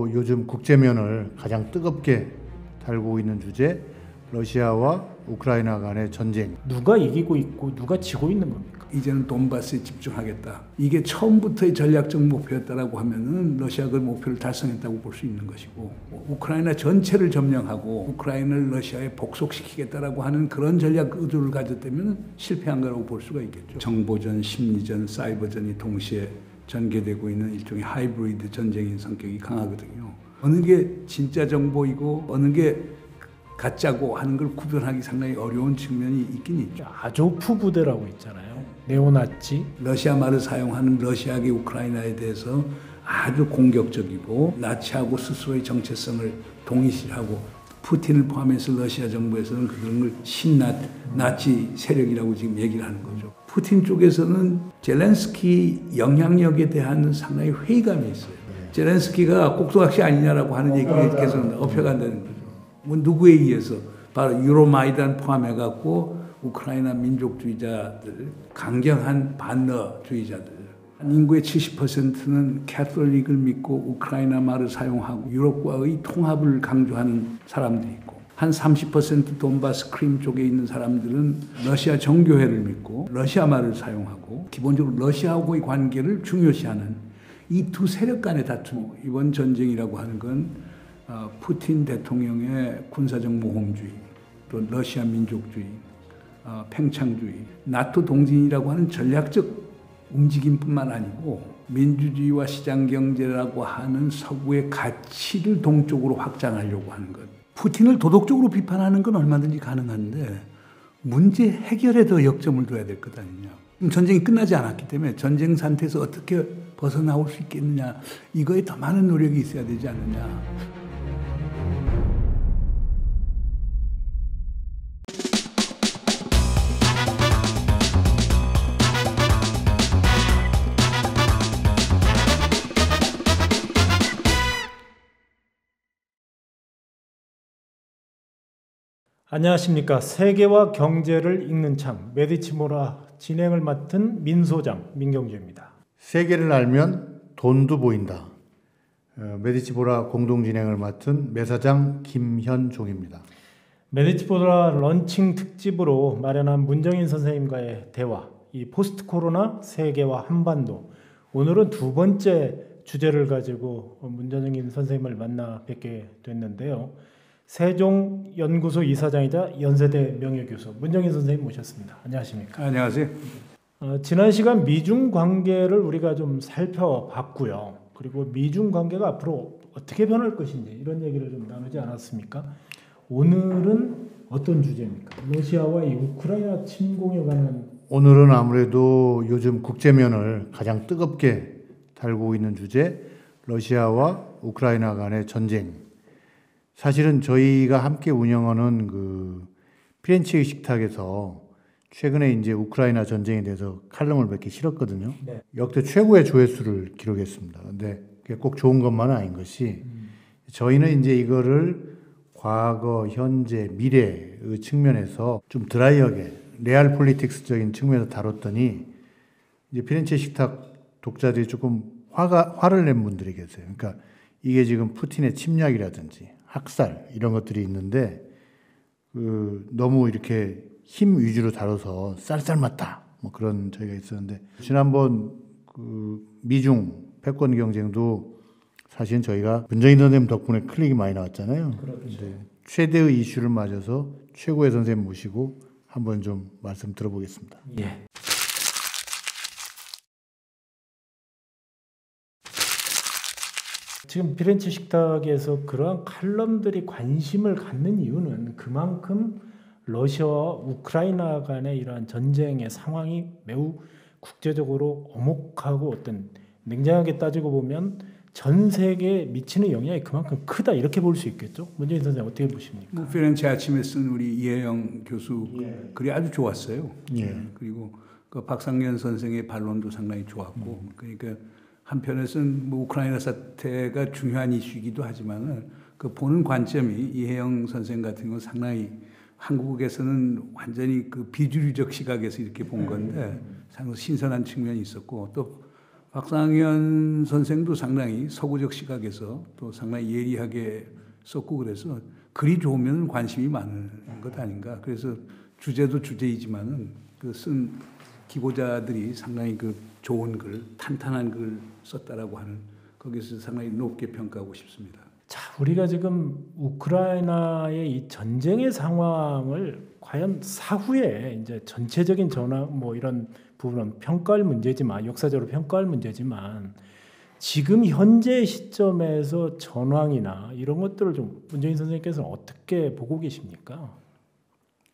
요즘 국제면을 가장 뜨겁게 달구고 있는 주제, 러시아와 우크라이나 간의 전쟁. 누가 이기고 있고 누가 지고 있는 겁니까? 이제는 돈바스에 집중하겠다. 이게 처음부터의 전략적 목표였다라고 하면은 러시아가 그 목표를 달성했다고 볼 수 있는 것이고, 우크라이나 전체를 점령하고 우크라이나를 러시아에 복속시키겠다라고 하는 그런 전략 의도를 가졌다면 실패한 거라고 볼 수가 있겠죠. 정보전, 심리전, 사이버전이 동시에 전개되고 있는 일종의 하이브리드 전쟁인 성격이 강하거든요. 어느 게 진짜 정보이고 어느 게 가짜고 하는 걸 구별하기 상당히 어려운 측면이 있긴 있죠. 아조프 부대라고 있잖아요. 네오나치. 러시아 말을 사용하는 러시아계 우크라이나에 대해서 아주 공격적이고 나치하고 스스로의 정체성을 동일시하고, 푸틴을 포함해서 러시아 정부에서는 그런 걸 나치 세력이라고 지금 얘기를 하는 거죠. 푸틴 쪽에서는 젤렌스키 영향력에 대한 상당히 회의감이 있어요. 젤렌스키가 꼭두각시 아니냐라고 하는 얘기가 계속 엎혀간다는 거죠. 뭐 누구에 의해서? 바로 유로마이단 포함해갖고 우크라이나 민족주의자들, 강경한 반러주의자들, 인구의 70%는 캐톨릭을 믿고 우크라이나 말을 사용하고 유럽과의 통합을 강조하는 사람들이 있고, 한 30% 돈바스 크림 쪽에 있는 사람들은 러시아 정교회를 믿고 러시아 말을 사용하고 기본적으로 러시아하고의 관계를 중요시하는 이 두 세력 간의 다툼. 이번 전쟁이라고 하는 건 푸틴 대통령의 군사적 모험주의, 또 러시아 민족주의, 팽창주의, 나토 동진이라고 하는 전략적 움직임뿐만 아니고 민주주의와 시장경제라고 하는 서구의 가치를 동쪽으로 확장하려고 하는 것. 푸틴을 도덕적으로 비판하는 건 얼마든지 가능한데 문제 해결에 더 역점을 둬야 될 것 아니냐. 전쟁이 끝나지 않았기 때문에 전쟁 상태에서 어떻게 벗어나올 수 있겠느냐, 이거에 더 많은 노력이 있어야 되지 않느냐. 안녕하십니까. 세계와 경제를 읽는 창 메디치모라 진행을 맡은 민소장 민경주입니다. 세계를 알면 돈도 보인다. 메디치보라 공동 진행을 맡은 매사장 김현종입니다. 메디치모라 런칭 특집으로 마련한 문정인 선생님과의 대화, 이 포스트 코로나 세계와 한반도. 오늘은 두 번째 주제를 가지고 문정인 선생님을 만나 뵙게 됐는데요. 세종연구소 이사장이자 연세대 명예교수 문정인 선생님 모셨습니다. 안녕하십니까? 안녕하세요. 지난 시간 미중 관계를 우리가 좀 살펴봤고요. 그리고 미중 관계가 앞으로 어떻게 변할 것인지 이런 얘기를 좀 나누지 않았습니까? 오늘은 어떤 주제입니까? 러시아와 이 우크라이나 침공에 관한. 오늘은 아무래도 요즘 국제면을 가장 뜨겁게 달구고 있는 주제, 러시아와 우크라이나 간의 전쟁. 사실은 저희가 함께 운영하는 그 피렌체의 식탁에서 최근에 이제 우크라이나 전쟁에 대해서 칼럼을 몇 개 실었거든요. 네. 역대 최고의 조회수를 기록했습니다. 근데 그게 꼭 좋은 것만은 아닌 것이, 저희는 이제 이거를 과거, 현재, 미래의 측면에서 좀 드라이하게 레알 폴리틱스적인 측면에서 다뤘더니 이제 피렌체 식탁 독자들이 조금 화를 낸 분들이 계세요. 그러니까 이게 지금 푸틴의 침략이라든지 학살 이런 것들이 있는데 너무 이렇게 힘 위주로 다뤄서 쌀쌀맞다 뭐 그런 저희가 있었는데, 지난번 미중 패권 경쟁도 사실은 저희가 문정인 선생님 덕분에 클릭이 많이 나왔잖아요. 그렇죠. 최대의 이슈를 맞아서 최고의 선생님 모시고 한번 좀 말씀 들어보겠습니다. 예. 지금 피렌체 식탁에서 그러한 칼럼들이 관심을 갖는 이유는 그만큼 러시아와 우크라이나 간의 이러한 전쟁의 상황이 매우 국제적으로 엄혹하고 어떤 냉정하게 따지고 보면 전 세계에 미치는 영향이 그만큼 크다, 이렇게 볼 수 있겠죠. 문정인 선생님 어떻게 보십니까? 피렌체 아침에 쓴 우리 이혜영 교수 글이 아주 좋았어요. 예. 그리고 그 박상현 선생의 반론도 상당히 좋았고, 그러니까 한편에서는 뭐 우크라이나 사태가 중요한 이슈이기도 하지만은 그 보는 관점이 이혜영 선생 같은 경우는 상당히 한국에서는 완전히 그 비주류적 시각에서 이렇게 본 건데 상당히 신선한 측면이 있었고, 또 박상현 선생도 상당히 서구적 시각에서 또 상당히 예리하게 썼고 그래서 글이 좋으면 관심이 많은 것 아닌가. 그래서 주제도 주제이지만은 그 쓴 기고자들이 상당히 그 좋은 글, 탄탄한 글 썼다라고 하는 거기서 상당히 높게 평가하고 싶습니다. 자, 우리가 지금 우크라이나의 이 전쟁의 상황을 과연 사후에 이제 전체적인 전환 뭐 이런 부분은 평가할 문제지만 역사적으로 평가할 문제지만 지금 현재 시점에서 전황이나 이런 것들을 좀 문정인 선생님께서는 어떻게 보고 계십니까?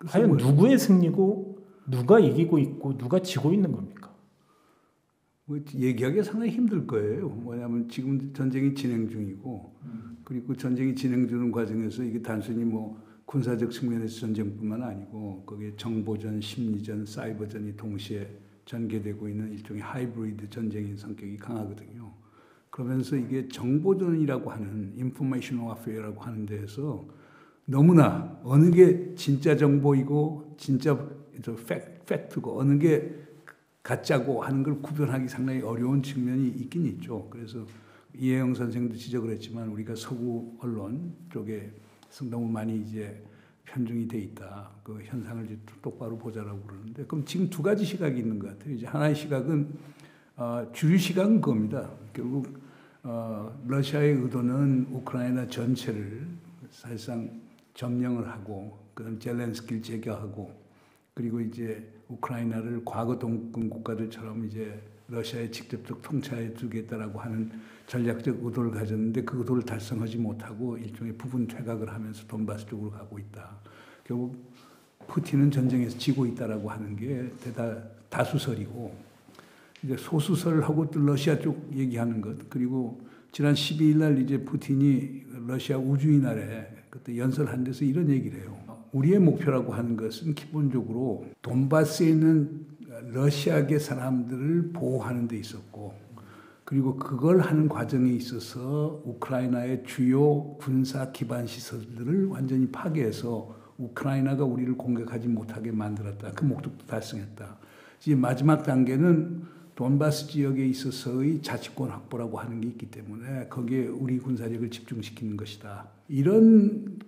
과연 누구의 승리고 누가 이기고 있고 누가 지고 있는 겁니까? 뭐 얘기하기 상당히 힘들 거예요. 뭐냐면 지금 전쟁이 진행 중이고 그리고 전쟁이 진행 중인 과정에서 이게 단순히 뭐 군사적 측면에서 전쟁뿐만 아니고 거기에 정보전, 심리전, 사이버전이 동시에 전개되고 있는 일종의 하이브리드 전쟁인 성격이 강하거든요. 그러면서 이게 정보전이라고 하는 인포메이션 워페어라고 하는 데에서 너무나 어느 게 진짜 정보이고 진짜 팩트고 어느 게 가짜고 하는 걸 구별하기 상당히 어려운 측면이 있긴 있죠. 그래서 이혜영 선생도 지적을 했지만 우리가 서구 언론 쪽에 너무 많이 이제 편중이 돼 있다. 그 현상을 이제 똑바로 보자라고 그러는데 그럼 지금 두 가지 시각이 있는 것 같아요. 이제 하나의 시각은 주류 시각은 그겁니다. 결국 러시아의 의도는 우크라이나 전체를 사실상 점령을 하고 그다음 젤렌스키를 제거하고 그리고 이제 우크라이나를 과거 동군 국가들처럼 이제 러시아에 직접적 통치해 주겠다라고 하는 전략적 의도를 가졌는데 그 의도를 달성하지 못하고 일종의 부분 퇴각을 하면서 돈바스 쪽으로 가고 있다. 결국 푸틴은 전쟁에서 지고 있다라고 하는 게 다수설이고 이제 소수설하고 또 러시아 쪽 얘기하는 것 그리고 지난 12일 날 이제 푸틴이 러시아 우주의 날에 그때 연설한 데서 이런 얘기를 해요. 우리의 목표라고 하는 것은 기본적으로 돈바스에 있는 러시아계 사람들을 보호하는 데 있었고 그리고 그걸 하는 과정에 있어서 우크라이나의 주요 군사 기반 시설들을 완전히 파괴해서 우크라이나가 우리를 공격하지 못하게 만들었다. 그 목적도 달성했다. 이제 마지막 단계는 돈바스 지역에 있어서의 자치권 확보라고 하는 게 있기 때문에 거기에 우리 군사력을 집중시키는 것이다. 이런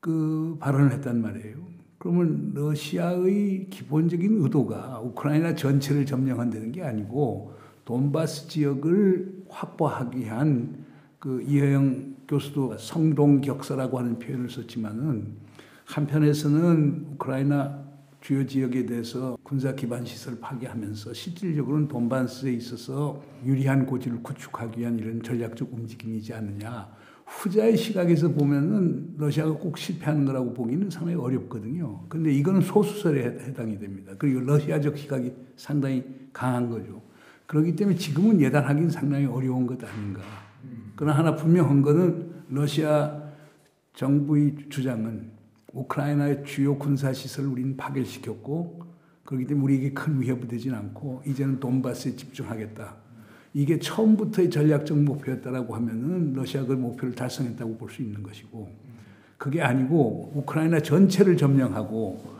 그 발언을 했단 말이에요. 그러면 러시아의 기본적인 의도가 우크라이나 전체를 점령한다는 게 아니고 돈바스 지역을 확보하기 위한 그 이혜영 교수도 성동격서라고 하는 표현을 썼지만은 한편에서는 우크라이나 주요 지역에 대해서 군사 기반 시설을 파괴하면서 실질적으로는 돈바스에 있어서 유리한 고지를 구축하기 위한 이런 전략적 움직임이지 않느냐. 후자의 시각에서 보면은 러시아가 꼭 실패하는 거라고 보기는 상당히 어렵거든요. 그런데 이거는 소수설에 해당이 됩니다. 그리고 러시아적 시각이 상당히 강한 거죠. 그렇기 때문에 지금은 예단하기는 상당히 어려운 것 아닌가. 그러나 하나 분명한 거는 러시아 정부의 주장은 우크라이나의 주요 군사시설을 우리는 파괴시켰고 그렇기 때문에 우리에게 큰 위협이 되진 않고 이제는 돈바스에 집중하겠다. 이게 처음부터의 전략적 목표였다라고 하면은 러시아가 그 목표를 달성했다고 볼 수 있는 것이고 그게 아니고 우크라이나 전체를 점령하고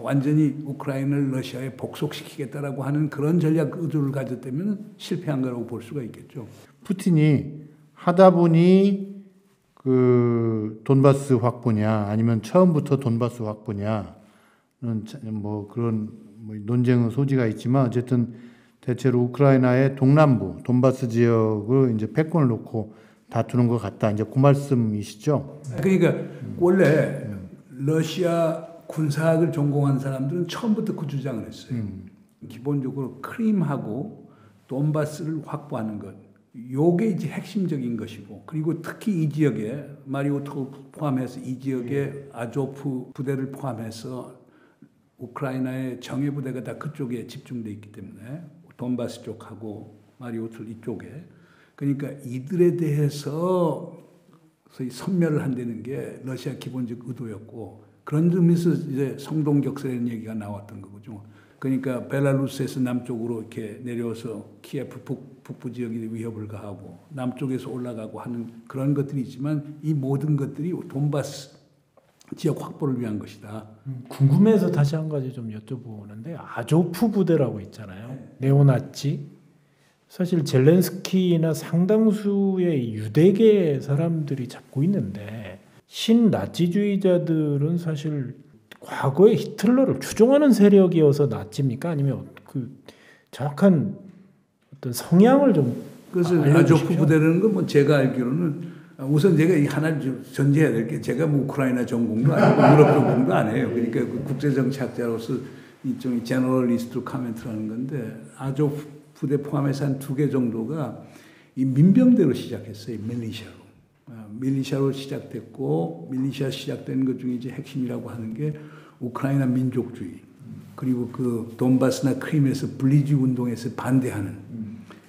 완전히 우크라이나를 러시아에 복속시키겠다라고 하는 그런 전략 의도를 가졌다면 실패한 거라고 볼 수가 있겠죠. 푸틴이 하다 보니 그 돈바스 확보냐 아니면 처음부터 돈바스 확보냐는 뭐 그런 뭐 논쟁의 소지가 있지만 어쨌든 대체로 우크라이나의 동남부 돈바스 지역을 이제 패권을 놓고 다투는 것 같다. 이제 그 말씀이시죠? 그러니까 원래 러시아 군사학을 전공한 사람들은 처음부터 그 주장을 했어요. 기본적으로 크림하고 돈바스를 확보하는 것. 요게 이제 핵심적인 것이고 그리고 특히 이 지역에 마리우폴 포함해서 이 지역에 아조프 부대를 포함해서 우크라이나의 정예 부대가 다 그쪽에 집중돼 있기 때문에 돈바스 쪽하고 마리우폴 이쪽에 그러니까 이들에 대해서 소위 섬멸을 한다는 게 러시아 기본적 의도였고 그런 점에서 이제 성동격서라는 얘기가 나왔던 거죠. 그러니까 벨라루스에서 남쪽으로 이렇게 내려와서 키예프 북부 지역에 위협을 가하고 남쪽에서 올라가고 하는 그런 것들이 있지만 이 모든 것들이 돈바스 지역 확보를 위한 것이다. 궁금해서 다시 한 가지 좀 여쭤보는데 아조프 부대라고 있잖아요. 네오나치 사실 젤렌스키나 상당수의 유대계 사람들이 잡고 있는데 신나치주의자들은 사실 과거에 히틀러를 추종하는 세력이어서 나치입니까? 아니면 그 정확한 어떤 성향을 좀 그래서 아조프 부대라는 건 뭐 제가 알기로는 우선 제가 하나 전제해야 될 게 제가 뭐 우크라이나 전공도 아니고 유럽 전공도 아니에요. 그러니까 그 국제정치학자로서 일종의 제너럴리스트 카멘트라는 건데 아조프 부대 포함해서 한 2개 정도가 이 민병대로 시작했어요. 밀리샤로 시작됐고 밀리샤 시작된 것 중에 이제 핵심이라고 하는 게 우크라이나 민족주의 그리고 그 돈바스나 크림에서 블리지 운동에서 반대하는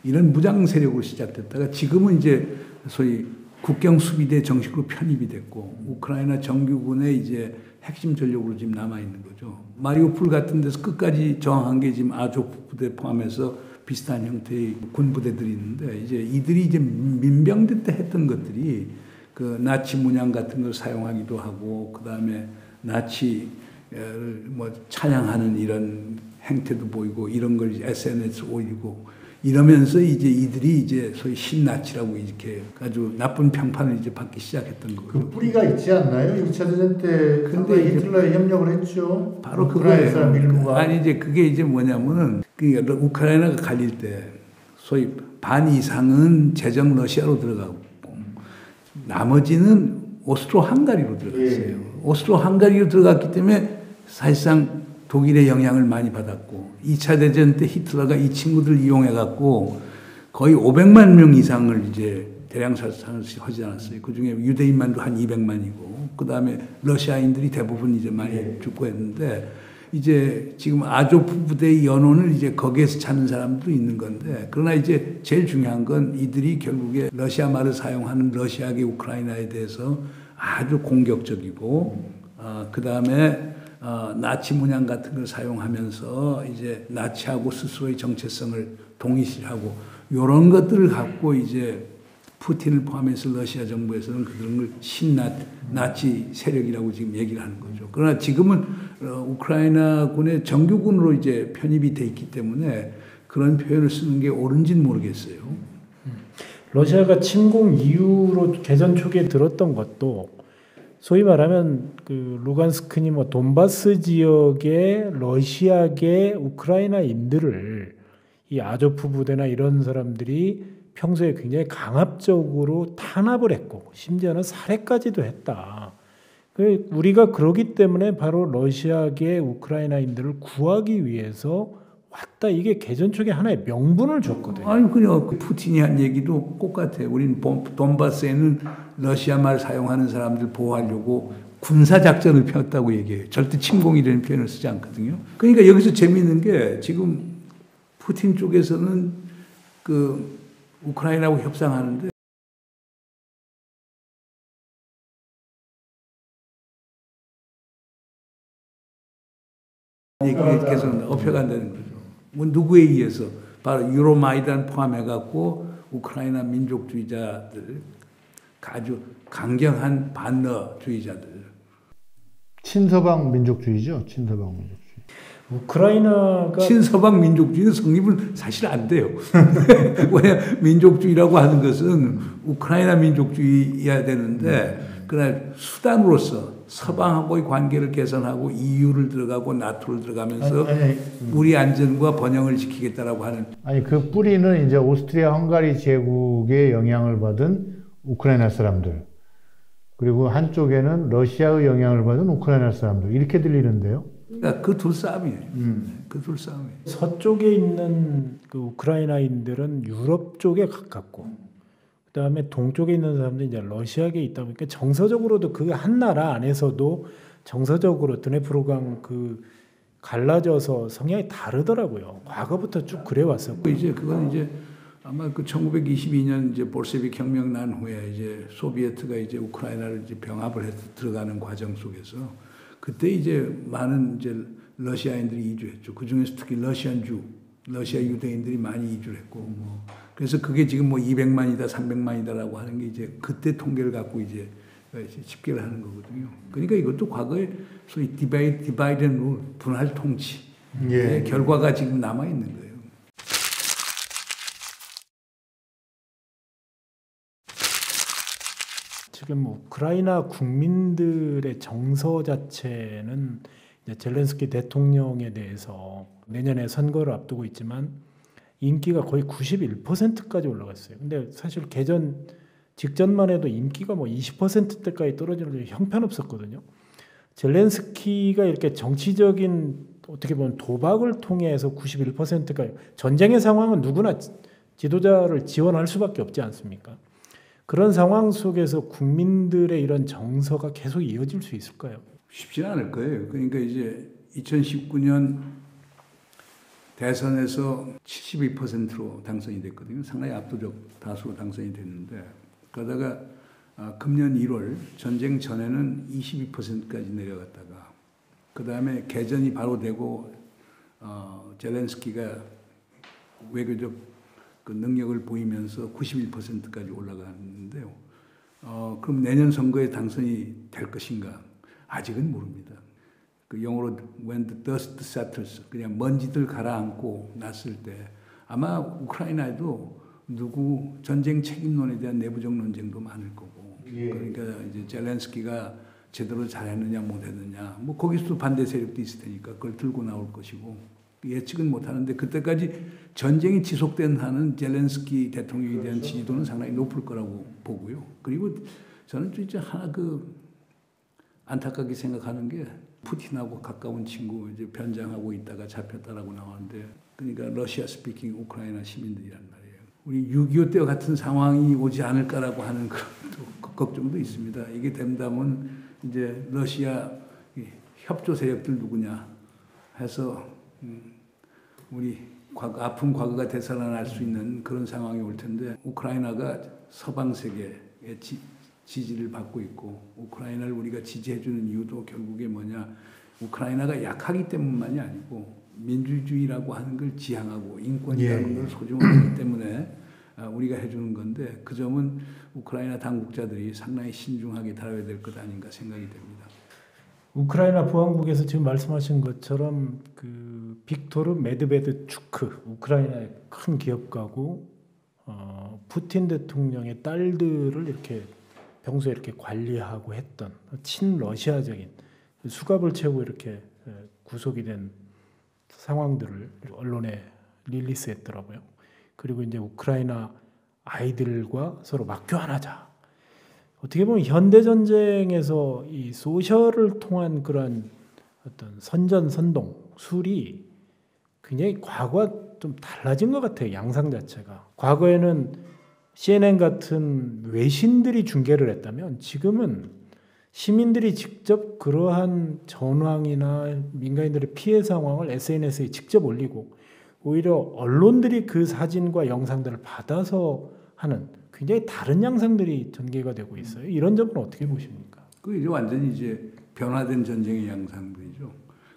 이런 무장 세력으로 시작됐다가 지금은 이제 소위 국경 수비대 정식으로 편입이 됐고 우크라이나 정규군의 이제 핵심 전력으로 지금 남아 있는 거죠. 마리우폴 같은 데서 끝까지 저항한 게 지금 아조프 부대 포함해서 비슷한 형태의 군 부대들이 있는데 이제 이들이 이제 민병대 때 했던 것들이 그 나치 문양 같은 걸 사용하기도 하고 그 다음에 나치를 뭐 찬양하는 이런 행태도 보이고 이런 걸 SNS에 올리고 이러면서 이제 이들이 이제 소위 신나치라고 이렇게 아주 나쁜 평판을 이제 받기 시작했던 거죠. 그 뿌리가 있지 않나요? 2차 대전 때 근데 히틀러에 협력을 했죠. 바로 그거예요. 아니 이제 그게 이제 뭐냐면은 그 우크라이나가 갈릴 때 소위 반 이상은 제정 러시아로 들어가고 나머지는 오스트로 헝가리로 들어갔어요. 예. 오스트로 헝가리로 들어갔기 때문에 사실상 독일의 영향을 많이 받았고 2차 대전 때 히틀러가 이 친구들을 이용해갖고 거의 500만 명 이상을 이제 대량 살상을 하지 않았어요. 그중에 유대인만도 한 200만이고 그 다음에 러시아인들이 대부분 이제 많이 죽고 했는데 이제 지금 아조프 부대의 연원을 이제 거기에서 찾는 사람도 있는 건데 그러나 이제 제일 중요한 건 이들이 결국에 러시아 말을 사용하는 러시아계 우크라이나에 대해서 아주 공격적이고 그 다음에 나치 문양 같은 걸 사용하면서 이제 나치하고 스스로의 정체성을 동일시하고 이런 것들을 갖고 이제 푸틴을 포함해서 러시아 정부에서는 그런 걸 나치 세력이라고 지금 얘기를 하는 거죠. 그러나 지금은 우크라이나군의 정규군으로 이제 편입이 돼 있기 때문에 그런 표현을 쓰는 게 옳은지는 모르겠어요. 러시아가 침공 이후로 개전 초기에 들었던 것도 소위 말하면 그 루간스크니 뭐 돈바스 지역의 러시아계 우크라이나인들을 이 아조프 부대나 이런 사람들이 평소에 굉장히 강압적으로 탄압을 했고 심지어는 살해까지도 했다. 우리가 그러기 때문에 바로 러시아계 우크라이나인들을 구하기 위해서 왔다. 이게 개전 초기 하나의 명분을 줬거든요. 아니 그냥 푸틴이 한 얘기도 똑같아요. 우리는 돈바스에는 러시아 말 사용하는 사람들 보호하려고 군사 작전을 폈다고 얘기해요. 절대 침공이라는 표현을 쓰지 않거든요. 그러니까 여기서 재미있는 게 지금 푸틴 쪽에서는 그 우크라이나하고 협상하는데 얘기가 계속 업혀간다는 거죠. 뭐 누구에 의해서 바로 유로마이단 포함해갖고 우크라이나 민족주의자들 아주 강경한 반러주의자들 친서방 민족주의죠. 친서방 민족주의. 우크라이나가 친서방 민족주의는 성립은 사실 안 돼요. 왜냐 민족주의라고 하는 것은 우크라이나 민족주의여야 되는데 그러나 수단으로서 서방하고의 관계를 개선하고 EU를 들어가고 나토를 들어가면서 우리 안전과 번영을 지키겠다라고 하는. 아니 그 뿌리는 이제 오스트리아 헝가리 제국의 영향을 받은 우크라이나 사람들 그리고 한쪽에는 러시아의 영향을 받은 우크라이나 사람들 이렇게 들리는데요. 그러니까 그 둘 싸움이에요. 그 둘 싸움이에요. 서쪽에 있는 그 우크라이나인들은 유럽 쪽에 가깝고 그다음에 동쪽에 있는 사람들이 이제 러시아계에 있다 보니까 정서적으로도 그 한 나라 안에서도 정서적으로 드네프로강 그 갈라져서 성향이 다르더라고요. 과거부터 쭉 그래 왔었고 이제 그건 이제 아마 그 1922년 이제 볼셰비크 혁명 난 후에 이제 소비에트가 이제 우크라이나를 이제 병합을 해서 들어가는 과정 속에서 그때 이제 많은 이제 러시아인들이 이주했죠. 그 중에서 특히 러시아 유대인들이 많이 이주를 했고 뭐 그래서 그게 지금 뭐 200만이다 300만이다라고 하는 게 이제 그때 통계를 갖고 이제 집계를 하는 거거든요. 그러니까 이것도 과거에 소위 디바이드 앤 룰 분할 통치의 결과가 지금 남아 있는 거예요. 지금 우크라이나 국민들의 정서 자체는 이제 젤렌스키 대통령에 대해서 내년에 선거를 앞두고 있지만 인기가 거의 91%까지 올라갔어요. 근데 사실 개전 직전만 해도 인기가 뭐 20%대까지 떨어지는 게 형편없었거든요. 젤렌스키가 이렇게 정치적인 어떻게 보면 도박을 통해서 91%까지 전쟁의 상황은 누구나 지도자를 지원할 수밖에 없지 않습니까? 그런 상황 속에서 국민들의 이런 정서가 계속 이어질 수 있을까요? 쉽지는 않을 거예요. 그러니까 이제 2019년 대선에서 72%로 당선이 됐거든요. 상당히 압도적 다수로 당선이 됐는데 그러다가 금년 1월 전쟁 전에는 22%까지 내려갔다가 그 다음에 개전이 바로 되고 젤렌스키가 외교적 그 능력을 보이면서 91%까지 올라갔는데요. 그럼 내년 선거에 당선이 될 것인가? 아직은 모릅니다. 그 영어로 when the dust settles, 그냥 먼지들 가라앉고 났을 때 아마 우크라이나에도 누구 전쟁 책임론에 대한 내부적 논쟁도 많을 거고, 그러니까 이제 젤렌스키가 제대로 잘했느냐 못했느냐, 뭐 거기서도 반대 세력도 있을 테니까 그걸 들고 나올 것이고 예측은 못하는데 그때까지 전쟁이 지속된 한은 젤렌스키 대통령에 대한 지지도는 상당히 높을 거라고 보고요. 그리고 저는 또 이제 하나 안타깝게 생각하는 게 푸틴하고 가까운 친구 이제 변장하고 있다가 잡혔다라고 나왔는데 그러니까 러시아 스피킹 우크라이나 시민들이란 말이에요. 우리 6.25 때와 같은 상황이 오지 않을까라고 하는 그런 걱정도 있습니다. 이게 된다면 이제 러시아 협조 세력들 누구냐 해서 우리 아픈 과거가 되살아날 수 있는 그런 상황이 올 텐데 우크라이나가 서방 세계의 지지를 받고 있고 우크라이나를 우리가 지지해주는 이유도 결국에 뭐냐 우크라이나가 약하기 때문만이 아니고 민주주의라고 하는 걸 지향하고 인권이라는 걸 소중하기 때문에 우리가 해주는 건데 그 점은 우크라이나 당국자들이 상당히 신중하게 다뤄야 될 것 아닌가 생각이 됩니다. 우크라이나 보안국에서 지금 말씀하신 것처럼 그 빅토르 메드베드추크 우크라이나의 큰 기업가고 푸틴 대통령의 딸들을 이렇게 평소에 이렇게 관리하고 했던 친러시아적인 수갑을 채우고 이렇게 구속이 된 상황들을 언론에 릴리스했더라고요. 그리고 이제 우크라이나 아이들과 서로 맞교환하자. 어떻게 보면 현대 전쟁에서 이 소셜을 통한 그런 어떤 선전 선동 술이 굉장히 과거와 좀 달라진 것 같아요. 양상 자체가. 과거에는 CNN 같은 외신들이 중계를 했다면 지금은 시민들이 직접 그러한 전황이나 민간인들의 피해 상황을 SNS에 직접 올리고 오히려 언론들이 그 사진과 영상들을 받아서 하는 굉장히 다른 양상들이 전개가 되고 있어요. 이런 점은 어떻게 보십니까? 그 이제 완전히 이제 변화된 전쟁의 양상들이죠.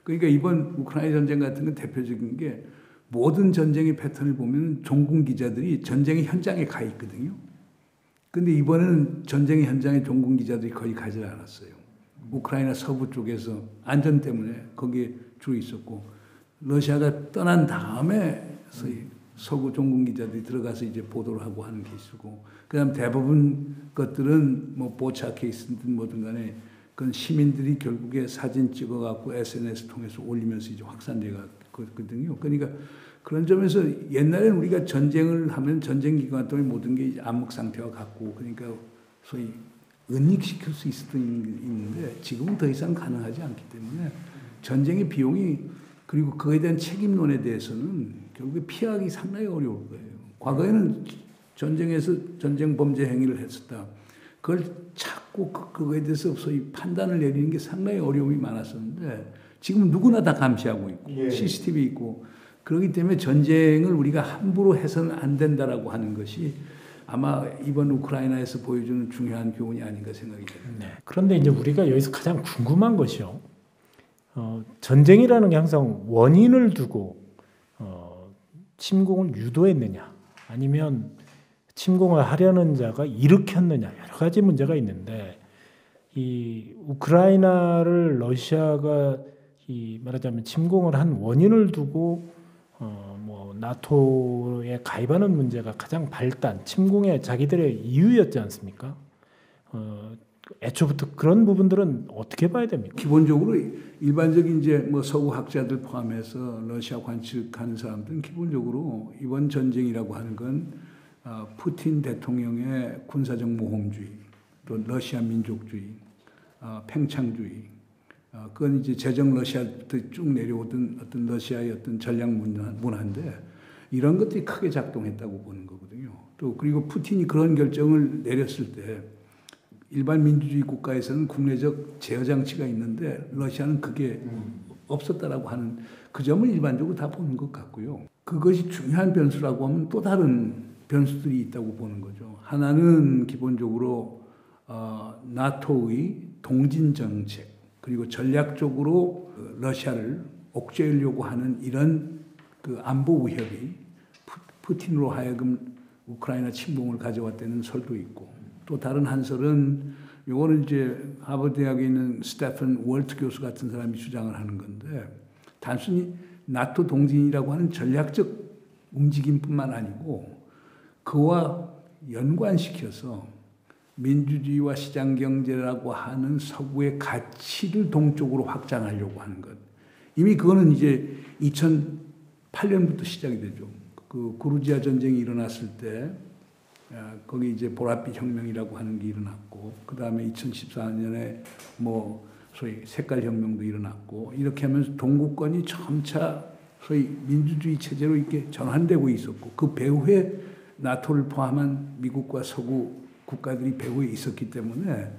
그러니까 이번 우크라이나 전쟁 같은 건 대표적인 게 모든 전쟁의 패턴을 보면 종군 기자들이 전쟁의 현장에 가 있거든요. 근데 이번에는 전쟁의 현장에 종군 기자들이 거의 가지 않았어요. 우크라이나 서부 쪽에서 안전 때문에 거기에 주로 있었고 러시아가 떠난 다음에 서구 종군 기자들이 들어가서 이제 보도를 하고 하는 케이스고 그다음 대부분 것들은 뭐 보차 케이스든 뭐든 간에 그건 시민들이 결국에 사진 찍어갖고 SNS 통해서 올리면서 이제 확산돼갔거든요. 그러니까 그런 점에서 옛날에는 우리가 전쟁을 하면 전쟁 기간 동안 모든 게 이제 암흑 상태와 같고 그러니까 소위 은닉시킬 수 있는데 지금은 더 이상 가능하지 않기 때문에 전쟁의 비용이 그리고 그에 대한 책임론에 대해서는 결국에 피하기 상당히 어려울 거예요. 과거에는 전쟁에서 전쟁 범죄 행위를 했었다. 그걸 찾고 그거에 대해서 소위 판단을 내리는 게 상당히 어려움이 많았었는데 지금은 누구나 다 감시하고 있고 CCTV 있고 그렇기 때문에 전쟁을 우리가 함부로 해서는 안 된다라고 하는 것이 아마 이번 우크라이나에서 보여주는 중요한 교훈이 아닌가 생각이 됩니다. 네. 그런데 이제 우리가 여기서 가장 궁금한 것이요. 전쟁이라는 게 항상 원인을 두고 침공을 유도했느냐 아니면 침공을 하려는 자가 일으켰느냐 여러 가지 문제가 있는데 이 우크라이나를 러시아가 말하자면 침공을 한 원인을 두고 뭐 나토에 가입하는 문제가 가장 발단 침공의 자기들의 이유였지 않습니까? 애초부터 그런 부분들은 어떻게 봐야 됩니까? 기본적으로 일반적인 이제 뭐 서구 학자들 포함해서 러시아 관측하는 사람들은 기본적으로 이번 전쟁이라고 하는 건 푸틴 대통령의 군사적 모험주의, 또 러시아 민족주의, 팽창주의, 그건 이제 제정 러시아 때 쭉 내려오던 어떤 러시아의 어떤 전략 문화인데 이런 것들이 크게 작동했다고 보는 거거든요. 또 그리고 푸틴이 그런 결정을 내렸을 때 일반 민주주의 국가에서는 국내적 제어 장치가 있는데 러시아는 그게 없었다라고 하는 그 점을 일반적으로 다 보는 것 같고요. 그것이 중요한 변수라고 하면 또 다른 변수들이 있다고 보는 거죠. 하나는 기본적으로 나토의 동진 정책, 그리고 전략적으로 러시아를 억제하려고 하는 이런 그 안보 위협이 푸틴으로 하여금 우크라이나 침공을 가져왔다는 설도 있고, 또 다른 한설은 요거는 이제 하버드 대학에 있는 스테픈 월트 교수 같은 사람이 주장을 하는 건데, 단순히 나토 동진이라고 하는 전략적 움직임뿐만 아니고 그와 연관시켜서 민주주의와 시장경제라고 하는 서구의 가치를 동쪽으로 확장하려고 하는 것. 이미 그거는 이제 2008년부터 시작이 되죠. 그 구르지아 전쟁이 일어났을 때 거기 이제 보랏빛 혁명이라고 하는 게 일어났고, 그 다음에 2014년에 뭐 소위 색깔 혁명도 일어났고, 이렇게 하면서 동구권이 점차 소위 민주주의 체제로 이렇게 전환되고 있었고, 그 배후에 나토를 포함한 미국과 서구 국가들이 배후에 있었기 때문에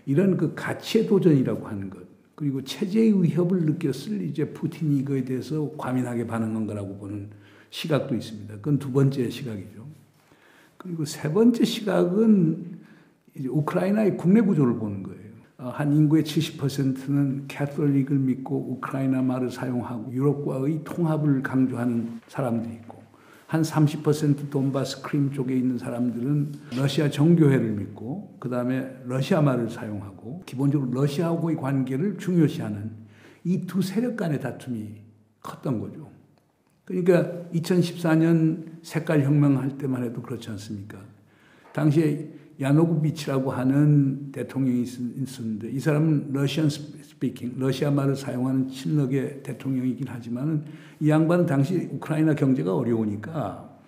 이런 그 가치의 도전이라고 하는 것, 그리고 체제의 위협을 느꼈을 이제 푸틴이 이거에 대해서 과민하게 반응한 거라고 보는 시각도 있습니다. 그건 두 번째 시각이죠. 그리고 세 번째 시각은 이제 우크라이나의 국내 구조를 보는 거예요. 한 인구의 70%는 캐톨릭을 믿고 우크라이나 말을 사용하고 유럽과의 통합을 강조하는 사람들이 있고, 한 30% 돈바스 크림 쪽에 있는 사람들은 러시아 정교회를 믿고, 그 다음에 러시아 말을 사용하고, 기본적으로 러시아하고의 관계를 중요시하는 이 두 세력 간의 다툼이 컸던 거죠. 그러니까 2014년 색깔 혁명할 때만 해도 그렇지 않습니까? 당시에 야누코비치라고 하는 대통령이 있었는데, 이 사람은 러시안 스피킹, 러시아 말을 사용하는 친러계 대통령이긴 하지만은 이 양반은 당시 우크라이나 경제가 어려우니까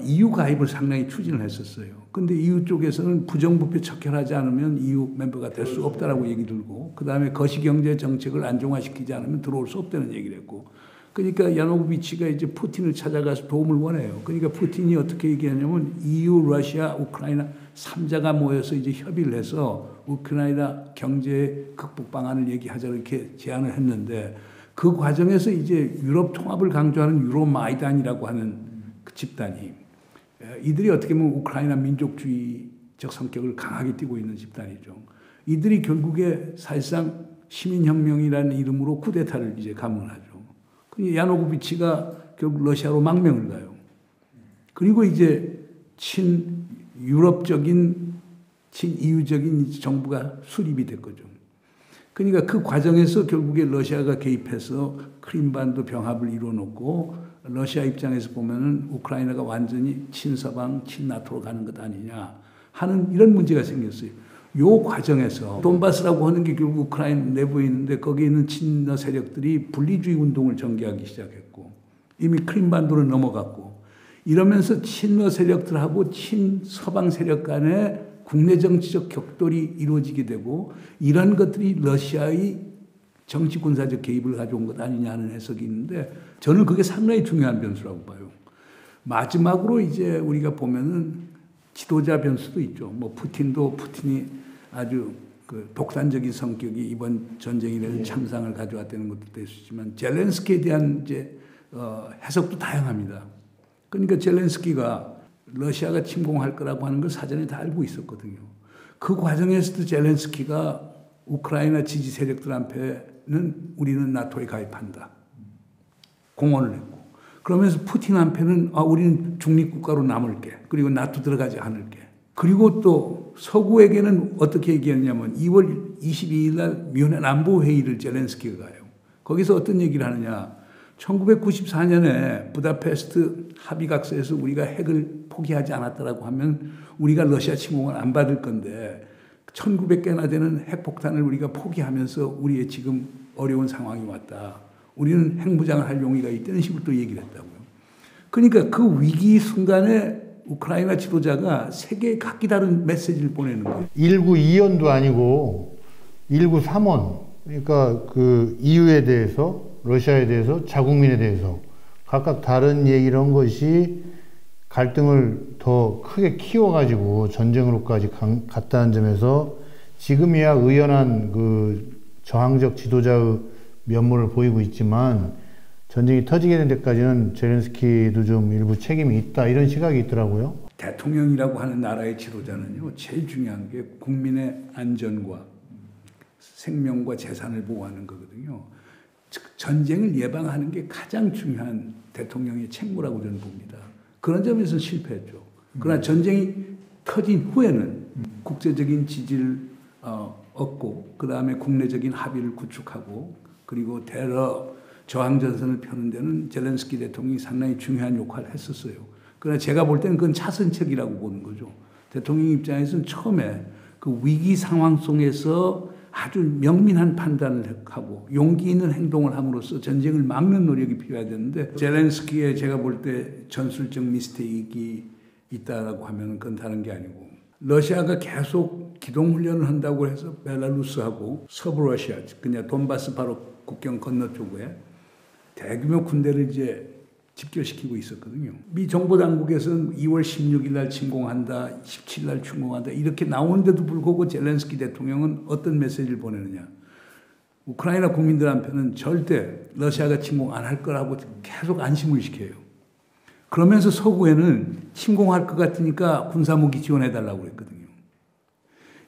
EU 가입을 상당히 추진을 했었어요. 근데 EU 쪽에서는 부정부패 척결하지 않으면 EU 멤버가 될 수 없다라고 얘기 들고, 그 다음에 거시경제 정책을 안정화시키지 않으면 들어올 수 없다는 얘기를 했고, 그러니까 야누코비치가 이제 푸틴을 찾아가서 도움을 원해요. 그러니까 푸틴이 어떻게 얘기하냐면 EU, 러시아, 우크라이나 3자가 모여서 이제 협의를 해서 우크라이나 경제 극복 방안을 얘기하자 이렇게 제안을 했는데, 그 과정에서 이제 유럽 통합을 강조하는 유로마이단이라고 하는 그 집단이, 이들이 어떻게 보면 우크라이나 민족주의적 성격을 강하게 띠고 있는 집단이죠. 이들이 결국에 사실상 시민혁명이라는 이름으로 쿠데타를 이제 감행하죠. 야누코비치가 결국 러시아로 망명을 가요. 그리고 이제 친유럽적인, 친이유적인 정부가 수립이 된 거죠. 그러니까 그 과정에서 결국에 러시아가 개입해서 크림반도 병합을 이루어놓고, 러시아 입장에서 보면은 우크라이나가 완전히 친서방, 친나토로 가는 것 아니냐 하는 이런 문제가 생겼어요. 요 과정에서 돈바스라고 하는 게 결국 우크라이나 내부에 있는데, 거기에 있는 친러 세력들이 분리주의 운동을 전개하기 시작했고, 이미 크림반도를 넘어갔고, 이러면서 친러 세력들하고 친서방 세력 간의 국내 정치적 격돌이 이루어지게 되고, 이런 것들이 러시아의 정치 군사적 개입을 가져온 것 아니냐는 해석이 있는데, 저는 그게 상당히 중요한 변수라고 봐요. 마지막으로 이제 우리가 보면은 지도자 변수도 있죠. 뭐 푸틴이 아주 그 독단적인 성격이 이번 전쟁이라는 참상을 가져왔다는 것도 있지만, 젤렌스키에 대한 이제 해석도 다양합니다. 그러니까 젤렌스키가 러시아가 침공할 거라고 하는 걸 사전에 다 알고 있었거든요. 그 과정에서도 젤렌스키가 우크라이나 지지 세력들한테는 우리는 나토에 가입한다 공언을 했고, 그러면서 푸틴 한편은 우리는 중립국가로 남을게, 그리고 나토 들어가지 않을게. 그리고 또 서구에게는 어떻게 얘기했냐면 2월 22일 날 미혼의 안보회의를 젤렌스키가 가요. 거기서 어떤 얘기를 하느냐, 1994년에 부다페스트 합의각서에서 우리가 핵을 포기하지 않았다라고 하면 우리가 러시아 침공을 안 받을 건데, 1900개나 되는 핵폭탄을 우리가 포기하면서 우리의 지금 어려운 상황이 왔다. 우리는 핵무장을 할 용의가 있다는 식으로 또 얘기를 했다고요. 그러니까 그 위기 순간에 우크라이나 지도자가 세계에 각기 다른 메시지를 보내는 거예요. 1구 2원도 아니고 1구 3원. 그러니까 그 EU에 대해서, 러시아에 대해서, 자국민에 대해서 각각 다른 얘기를 한 것이 갈등을 더 크게 키워가지고 전쟁으로까지 갔다는 점에서 지금이야 의연한 그 저항적 지도자의 면모를 보이고 있지만 전쟁이 터지게 된 데까지는 젤렌스키도 좀 일부 책임이 있다 이런 시각이 있더라고요. 대통령이라고 하는 나라의 지도자는요, 제일 중요한 게 국민의 안전과 생명과 재산을 보호하는 거거든요. 전쟁을 예방하는 게 가장 중요한 대통령의 책무라고 저는 봅니다. 그런 점에서 실패했죠. 그러나 전쟁이 터진 후에는 국제적인 지지를 얻고 그 다음에 국내적인 합의를 구축하고 그리고 테러 저항전선을 펴는 데는 젤렌스키 대통령이 상당히 중요한 역할을 했었어요. 그러나 제가 볼 때는 그건 차선책이라고 보는 거죠. 대통령 입장에서는 처음에 그 위기 상황 속에서 아주 명민한 판단을 하고 용기 있는 행동을 함으로써 전쟁을 막는 노력이 필요해야 되는데 젤렌스키의 제가 볼 때 전술적 미스테이크가 있다라고 하면 그건 다른 게 아니고 러시아가 계속 기동훈련을 한다고 해서 벨라루스하고 서부 러시아 그냥 돈바스 바로 국경 건너쪽에 대규모 군대를 이제 집결시키고 있었거든요. 미 정보당국에서는 2월 16일 날 침공한다, 17일 날 침공한다 이렇게 나오는데도 불구하고 젤렌스키 대통령은 어떤 메시지를 보내느냐. 우크라이나 국민들한테는 절대 러시아가 침공 안 할 거라고 계속 안심을 시켜요. 그러면서 서구에는 침공할 것 같으니까 군사무기 지원해달라고 그랬거든요.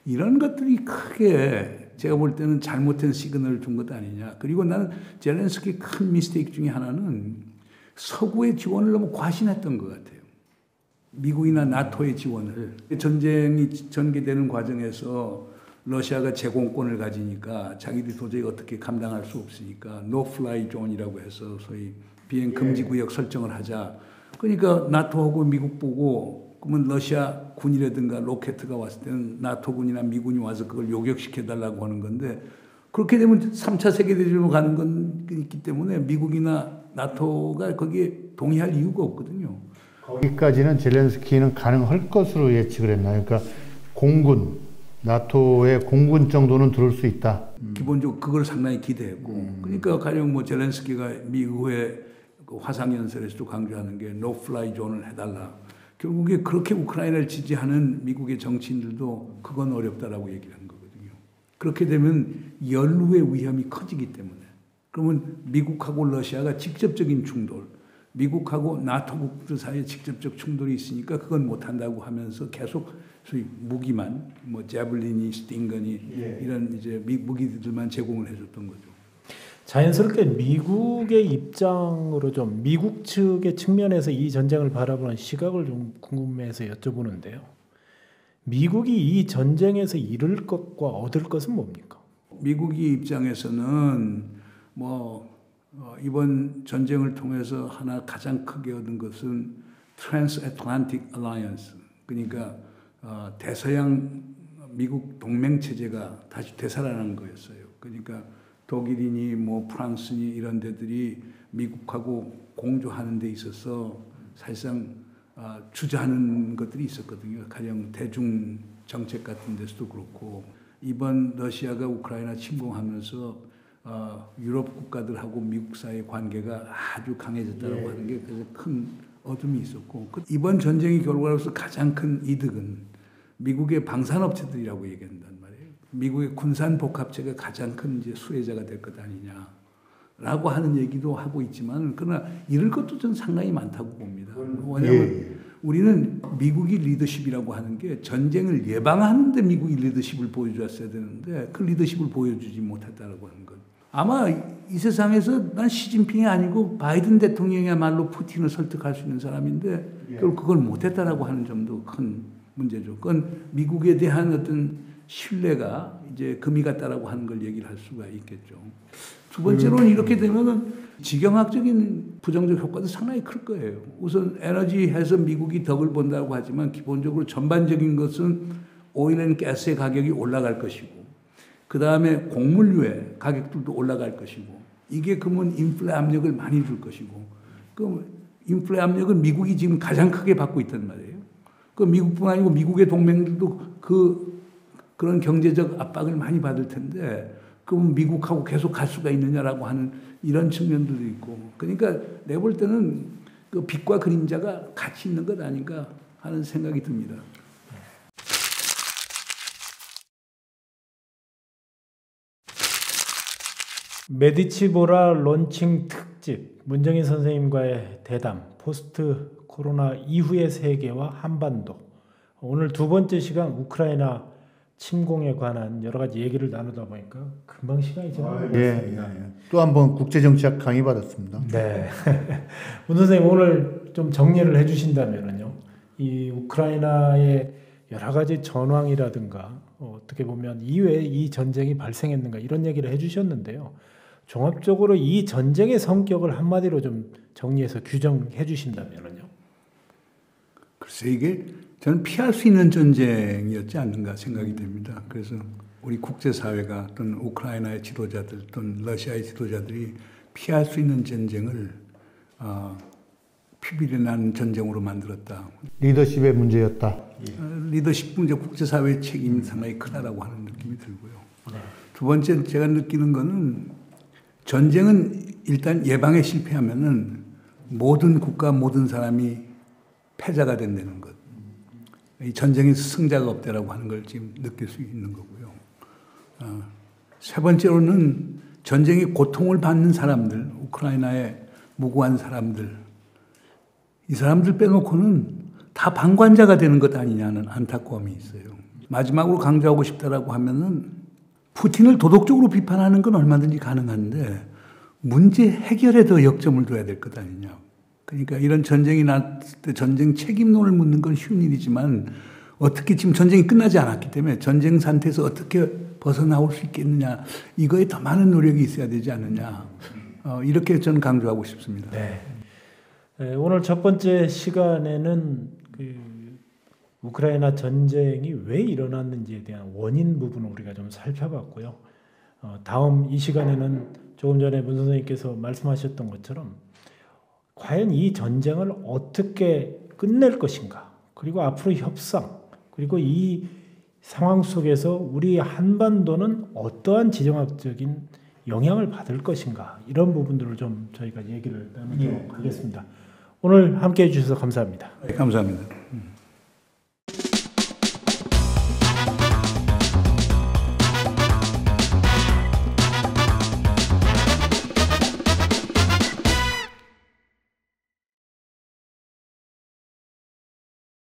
이런 것들이 크게 제가 볼 때는 잘못된 시그널을 준 것 아니냐. 그리고 나는 젤렌스키 큰 미스테이크 중에 하나는 서구의 지원을 너무 과신했던 것 같아요. 미국이나 나토의 지원을. 전쟁이 전개되는 과정에서 러시아가 제공권을 가지니까 자기들이 도저히 어떻게 감당할 수 없으니까 노플라이 존이라고 해서 소위 비행 금지 구역 설정을 하자. 그러니까 나토하고 미국 보고 그러면 러시아 군이라든가 로켓트가 왔을 때는 나토군이나 미군이 와서 그걸 요격시켜달라고 하는 건데 그렇게 되면 3차 세계대전으로 가는 건 있기 때문에 미국이나 나토가 거기에 동의할 이유가 없거든요. 거기까지는 젤렌스키는 가능할 것으로 예측을 했나요? 그러니까 공군, 나토의 공군 정도는 들어올 수 있다. 기본적으로 그걸 상당히 기대했고 그러니까 가령 뭐 젤렌스키가 미 의회 그 화상연설에서도 강조하는 게 노플라이 존을 해달라. 결국에 그렇게 우크라이나를 지지하는 미국의 정치인들도 그건 어렵다라고 얘기를 한 거거든요. 그렇게 되면 연루의 위험이 커지기 때문에 그러면 미국하고 러시아가 직접적인 충돌, 미국하고 나토국들 사이에 직접적 충돌이 있으니까 그건 못한다고 하면서 계속 소위 무기만 뭐 제블린이, 스팅건이 이런 이제 무기들만 제공을 해줬던 거죠. 자연스럽게 미국의 입장으로 좀 미국 측의 측면에서 이 전쟁을 바라보는 시각을 좀 궁금해서 여쭤보는데요. 미국이 이 전쟁에서 잃을 것과 얻을 것은 뭡니까? 미국이 입장에서는 이번 전쟁을 통해서 하나 가장 크게 얻은 것은 트랜스애틀란틱 알라이언스 그러니까 대서양 미국 동맹 체제가 다시 되살아난 거였어요. 그러니까 독일이니 뭐 프랑스니 이런 데들이 미국하고 공조하는 데 있어서 사실상 주저하는 것들이 있었거든요. 가령 대중 정책 같은 데서도 그렇고 이번 러시아가 우크라이나 침공하면서 유럽 국가들하고 미국 사이의 관계가 아주 강해졌다고 하는 게 그래서 큰 어둠이 있었고 이번 전쟁의 결과로서 가장 큰 이득은 미국의 방산업체들이라고 얘기한단 말이에요. 미국의 군산복합체가 가장 큰 이제 수혜자가 될 것 아니냐라고 하는 얘기도 하고 있지만 그러나 잃을 것도 저는 상당히 많다고 봅니다. 왜냐하면 우리는 미국이 리더십이라고 하는 게 전쟁을 예방하는데 미국이 리더십을 보여줬어야 되는데 그 리더십을 보여주지 못했다라고 하는 것. 아마 이 세상에서 난 시진핑이 아니고 바이든 대통령이야말로 푸틴을 설득할 수 있는 사람인데 결국 그걸 못했다라고 하는 점도 큰 문제죠. 그건 미국에 대한 어떤 신뢰가 이제 금이 갔다라고 하는 걸 얘기를 할 수가 있겠죠. 두 번째로는 이렇게 되면은 지경학적인 부정적 효과도 상당히 클 거예요. 우선 에너지해서 미국이 덕을 본다고 하지만 기본적으로 전반적인 것은 오일 앤 가스의 가격이 올라갈 것이고 그 다음에 곡물류의 가격들도 올라갈 것이고 이게 그러면 인플레 압력을 많이 줄 것이고 그 인플레 압력은 미국이 지금 가장 크게 받고 있단 말이에요. 그 미국뿐 아니고 미국의 동맹들도 그런 경제적 압박을 많이 받을 텐데 그럼 미국하고 계속 갈 수가 있느냐라고 하는 이런 측면들도 있고 그러니까 내가 볼 때는 그 빛과 그림자가 같이 있는 것 아닌가 하는 생각이 듭니다. 메디치보라 런칭 특집 문정인 선생님과의 대담 포스트 코로나 이후의 세계와 한반도 오늘 두 번째 시간 우크라이나 침공에 관한 여러 가지 얘기를 나누다 보니까 금방 시간이 지나갔습니다. 또 한 번 국제정치학 강의 받았습니다. 네. 문 선생님 오늘 좀 정리를 해주신다면요, 이 우크라이나의 여러 가지 전황이라든가 어떻게 보면 이외에 이 전쟁이 발생했는가 이런 얘기를 해주셨는데요. 종합적으로 이 전쟁의 성격을 한마디로 좀 정리해서 규정해 주신다면요. 글쎄 이게 저는 피할 수 있는 전쟁이었지 않는가 생각이 됩니다. 그래서 우리 국제사회가 또는 우크라이나의 지도자들 또는 러시아의 지도자들이 피할 수 있는 전쟁을 피비린 나는 전쟁으로 만들었다. 리더십의 문제였다. 리더십 문제, 국제사회의 책임이 상당히 크다라고 하는 느낌이 들고요. 두 번째 제가 느끼는 거는 전쟁은 일단 예방에 실패하면은 모든 국가 모든 사람이 패자가 된다는 것. 이 전쟁에서 승자가 없다라고 하는 걸 지금 느낄 수 있는 거고요. 세 번째로는 전쟁의 고통을 받는 사람들, 우크라이나의 무고한 사람들, 이 사람들 빼놓고는 다 방관자가 되는 것 아니냐는 안타까움이 있어요. 마지막으로 강조하고 싶다라고 하면은 푸틴을 도덕적으로 비판하는 건 얼마든지 가능한데 문제 해결에 더 역점을 둬야 될 것 아니냐. 그러니까 이런 전쟁이 났을 때 전쟁 책임론을 묻는 건 쉬운 일이지만 어떻게 지금 전쟁이 끝나지 않았기 때문에 전쟁 상태에서 어떻게 벗어나올 수 있겠느냐. 이거에 더 많은 노력이 있어야 되지 않느냐. 이렇게 저는 강조하고 싶습니다. 네. 오늘 첫 번째 시간에는 우크라이나 전쟁이 왜 일어났는지에 대한 원인 부분을 우리가 좀 살펴봤고요. 다음 이 시간에는 조금 전에 문 선생님께서 말씀하셨던 것처럼 과연 이 전쟁을 어떻게 끝낼 것인가, 그리고 앞으로 협상, 그리고 이 상황 속에서 우리 한반도는 어떠한 지정학적인 영향을 받을 것인가, 이런 부분들을 좀 저희가 얘기를 나누도록 하겠습니다. 오늘 함께해 주셔서 감사합니다. 네, 감사합니다.